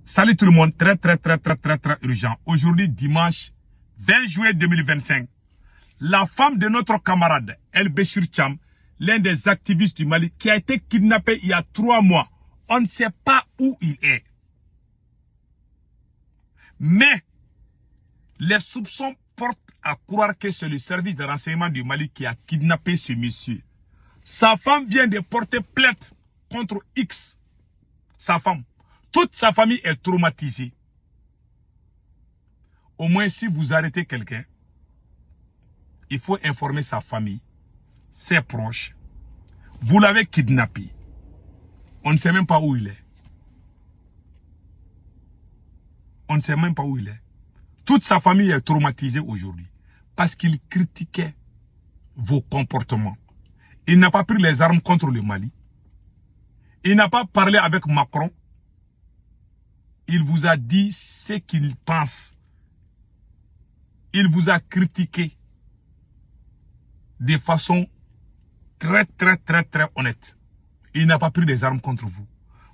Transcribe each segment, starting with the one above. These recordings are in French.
Salut tout le monde, très urgent. Aujourd'hui, dimanche 20 juillet 2025, la femme de notre camarade El Béchir Thiam, l'un des activistes du Mali, qui a été kidnappé il y a 3 mois. On ne sait pas où il est. Mais les soupçons portent à croire que c'est le service de renseignement du Mali qui a kidnappé ce monsieur. Sa femme vient de porter plainte contre X. Sa femme. Toute sa famille est traumatisée. Au moins, si vous arrêtez quelqu'un, il faut informer sa famille, ses proches. Vous l'avez kidnappé. On ne sait même pas où il est. On ne sait même pas où il est. Toute sa famille est traumatisée aujourd'hui parce qu'il critiquait vos comportements. Il n'a pas pris les armes contre le Mali. Il n'a pas parlé avec Macron. Il vous a dit ce qu'il pense. Il vous a critiqué de façon très honnête. Il n'a pas pris des armes contre vous.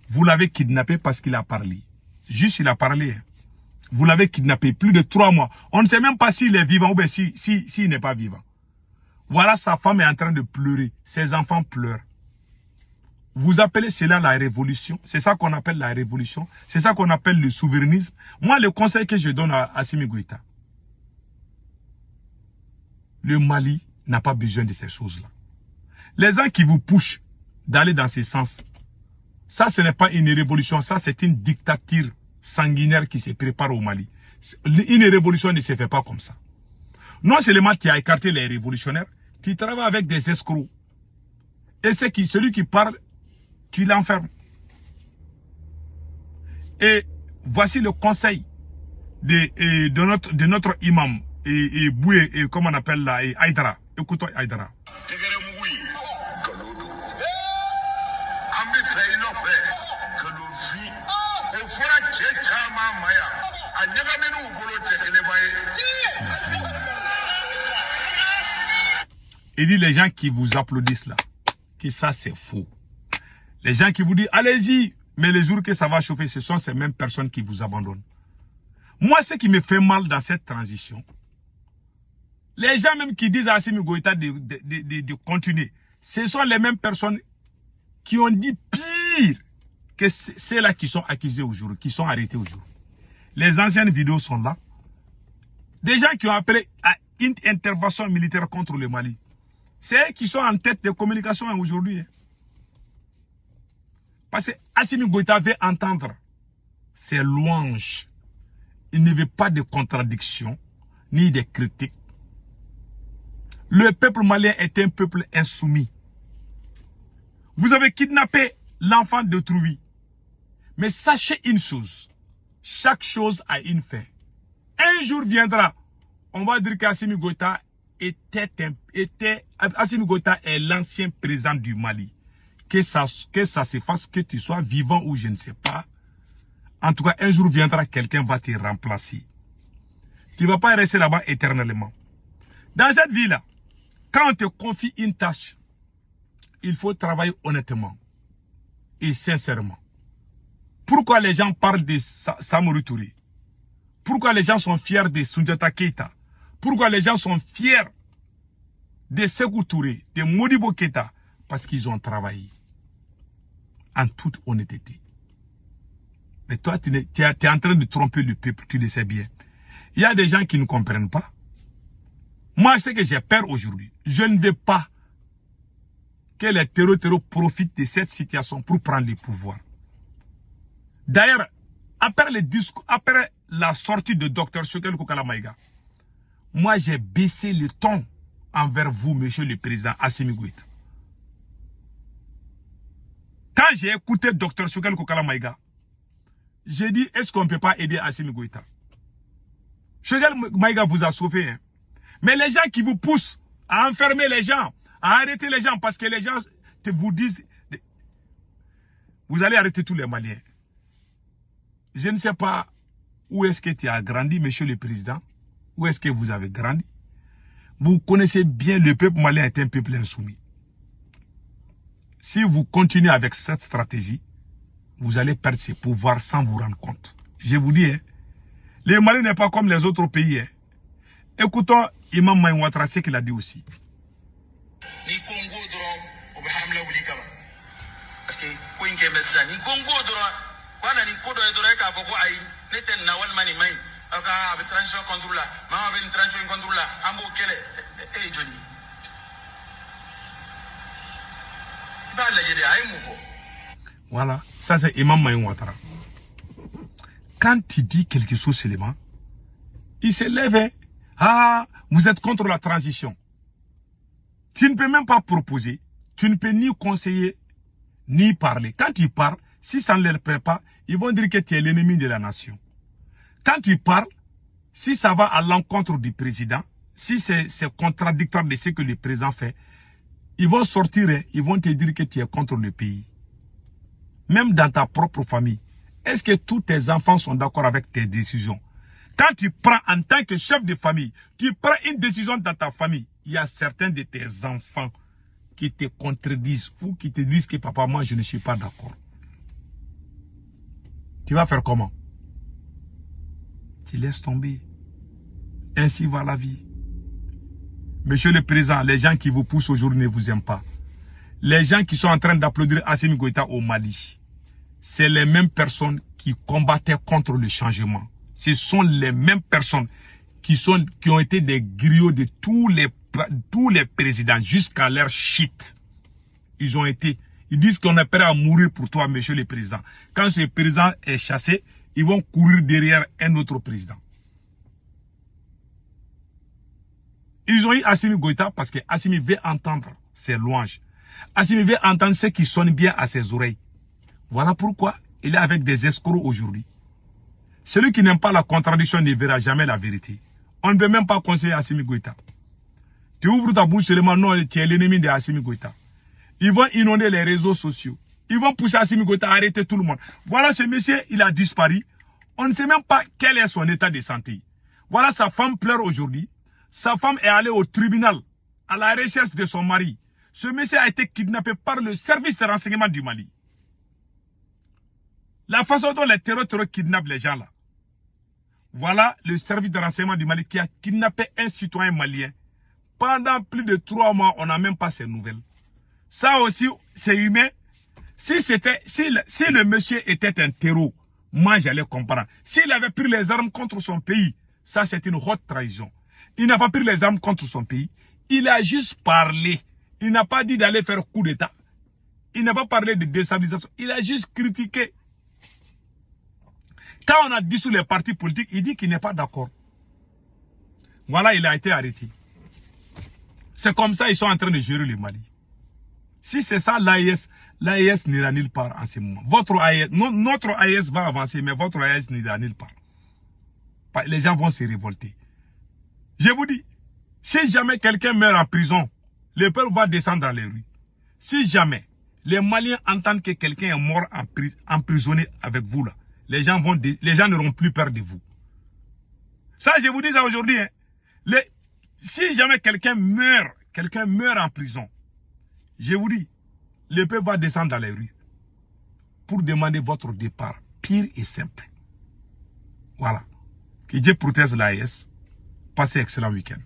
Vous l'avez kidnappé parce qu'il a parlé. Juste il a parlé. Vous l'avez kidnappé plus de 3 mois. On ne sait même pas s'il est vivant ou bien s'il n'est pas vivant. Voilà, sa femme est en train de pleurer. Ses enfants pleurent. Vous appelez cela la révolution. C'est ça qu'on appelle la révolution. C'est ça qu'on appelle le souverainisme. Moi, le conseil que je donne à Assimi Goïta, le Mali n'a pas besoin de ces choses-là. Les gens qui vous poussent d'aller dans ce sens, ça, ce n'est pas une révolution. Ça, c'est une dictature sanguinaire qui se prépare au Mali. Une révolution ne se fait pas comme ça. Non seulement tu as écarté les révolutionnaires, tu travailles avec des escrocs. Et celui qui parle, tu l'enfermes. Et voici le conseil de notre imam et Boué, et comment on appelle là, et Aïdara. Écoutons Aïdara. Il dit les gens qui vous applaudissent là, que ça c'est faux. Les gens qui vous disent allez-y, mais les jours que ça va chauffer, ce sont ces mêmes personnes qui vous abandonnent. Moi, ce qui me fait mal dans cette transition, les gens même qui disent à Assimi Goïta de continuer, ce sont les mêmes personnes qui ont dit pire que ceux-là qui sont accusés aujourd'hui, qui sont arrêtés aujourd'hui. Les anciennes vidéos sont là. Des gens qui ont appelé à une intervention militaire contre le Mali. C'est eux qui sont en tête des communications aujourd'hui. Parce que Assimi Goïta veut entendre ses louanges. Il ne veut pas de contradictions, ni de critiques. Le peuple malien est un peuple insoumis. Vous avez kidnappé l'enfant d'autrui. Mais sachez une chose. Chaque chose a une fin. Un jour viendra, on va dire qu'Assimi Goïta Assimi Goïta est l'ancien président du Mali. Que ça se fasse, que tu sois vivant ou je ne sais pas. En tout cas, un jour viendra, quelqu'un va te remplacer. Tu ne vas pas rester là-bas éternellement. Dans cette vie-là, quand on te confie une tâche, il faut travailler honnêtement et sincèrement. Pourquoi les gens parlent de Samori Touré? Pourquoi les gens sont fiers de Soundiata Keita? Pourquoi les gens sont fiers de Sékou Touré, de Modibo Keita? Parce qu'ils ont travaillé. En toute honnêteté. Mais toi, tu es en train de tromper le peuple, tu le sais bien. Il y a des gens qui ne comprennent pas. Moi, c'est que j'ai peur aujourd'hui. Je ne veux pas que les terreaux profitent de cette situation pour prendre le pouvoir. D'ailleurs, après la sortie de Dr Choguel Kokala Maïga, moi, j'ai baissé le ton envers vous, monsieur le président Assimi Goïta. Quand j'ai écouté Dr Choguel Kokala Maïga, j'ai dit, est-ce qu'on ne peut pas aider Assimi Goïta? Choguel Maïga vous a sauvé. Hein? Mais les gens qui vous poussent à enfermer les gens, à arrêter les gens, parce que les gens vous disent, vous allez arrêter tous les Maliens. Je ne sais pas où est-ce que tu as grandi, monsieur le président. Où est-ce que vous avez grandi? Vous connaissez bien le peuple malien est un peuple insoumis. Si vous continuez avec cette stratégie, vous allez perdre ses pouvoirs sans vous rendre compte. Je vous dis, hein, le Mali n'est pas comme les autres pays. Hein. Écoutons Imam Maï Ouattara ce qu'il a dit aussi. Ni Congo droit, parce que quoi qu'il me ça, ni Congo droit, quoi n'a ni Congo droit qu'à beaucoup aïe, n'était n'awal mani maï, avec transition contre là, maman avec une transition contre là, ambo quelle est Johnny. Voilà, ça c'est Imam Maï Ouattara. Quand il dit quelque chose seulement, il se lève. Ah, vous êtes contre la transition. Tu ne peux même pas proposer, tu ne peux ni conseiller, ni parler. Quand tu parles, si ça ne leur plaît pas, ils vont dire que tu es l'ennemi de la nation. Quand tu parles, si ça va à l'encontre du président, si c'est contradictoire de ce que le président fait, ils vont sortir et ils vont te dire que tu es contre le pays. Même dans ta propre famille. Est-ce que tous tes enfants sont d'accord avec tes décisions? Quand tu prends en tant que chef de famille, tu prends une décision dans ta famille, il y a certains de tes enfants qui te contredisent ou qui te disent que papa, moi je ne suis pas d'accord. Tu vas faire comment? Tu laisses tomber. Ainsi va la vie. Monsieur le Président, les gens qui vous poussent aujourd'hui ne vous aiment pas. Les gens qui sont en train d'applaudir Assimi Goïta au Mali, c'est les mêmes personnes qui combattaient contre le changement. Ce sont les mêmes personnes qui ont été des griots de tous les présidents jusqu'à leur shit. Ils disent qu'on est prêt à mourir pour toi, monsieur le président. Quand ce président est chassé, ils vont courir derrière un autre président. Ils ont eu Assimi Goïta parce que Assimi veut entendre ses louanges. Assimi veut entendre ce qui sonne bien à ses oreilles. Voilà pourquoi il est avec des escrocs aujourd'hui. Celui qui n'aime pas la contradiction ne verra jamais la vérité. On ne peut même pas conseiller Assimi Goïta. Tu ouvres ta bouche seulement, non, tu es l'ennemi de Assimi Goïta. Ils vont inonder les réseaux sociaux. Ils vont pousser Assimi Goïta à arrêter tout le monde. Voilà, ce monsieur, il a disparu. On ne sait même pas quel est son état de santé. Voilà, sa femme pleure aujourd'hui. Sa femme est allée au tribunal à la recherche de son mari. Ce monsieur a été kidnappé par le service de renseignement du Mali. La façon dont les terroristes kidnappent les gens là. Voilà le service de renseignement du Mali qui a kidnappé un citoyen malien. Pendant plus de 3 mois, on n'a même pas ces nouvelles. Ça aussi, c'est humain. Si le monsieur était un terreau, moi j'allais comprendre. S'il avait pris les armes contre son pays, ça c'est une haute trahison. Il n'a pas pris les armes contre son pays. Il a juste parlé. Il n'a pas dit d'aller faire coup d'État. Il n'a pas parlé de déstabilisation. Il a juste critiqué. Quand on a dissous les partis politiques, il dit qu'il n'est pas d'accord. Voilà, il a été arrêté. C'est comme ça ils sont en train de gérer le Mali. Si c'est ça l'AES n'ira nulle part en ce moment. Notre AES va avancer, mais votre AES n'ira nulle part. Les gens vont se révolter. Je vous dis, si jamais quelqu'un meurt en prison, le peuple va descendre dans les rues. Si jamais les Maliens entendent que quelqu'un est mort emprisonné avec vous là, les gens n'auront plus peur de vous. Ça, je vous dis ça aujourd'hui. Hein. Si jamais quelqu'un meurt en prison, je vous dis, le peuple va descendre dans les rues pour demander votre départ. Pire et simple. Voilà. Que Dieu protège l'AES. Passez un excellent week-end.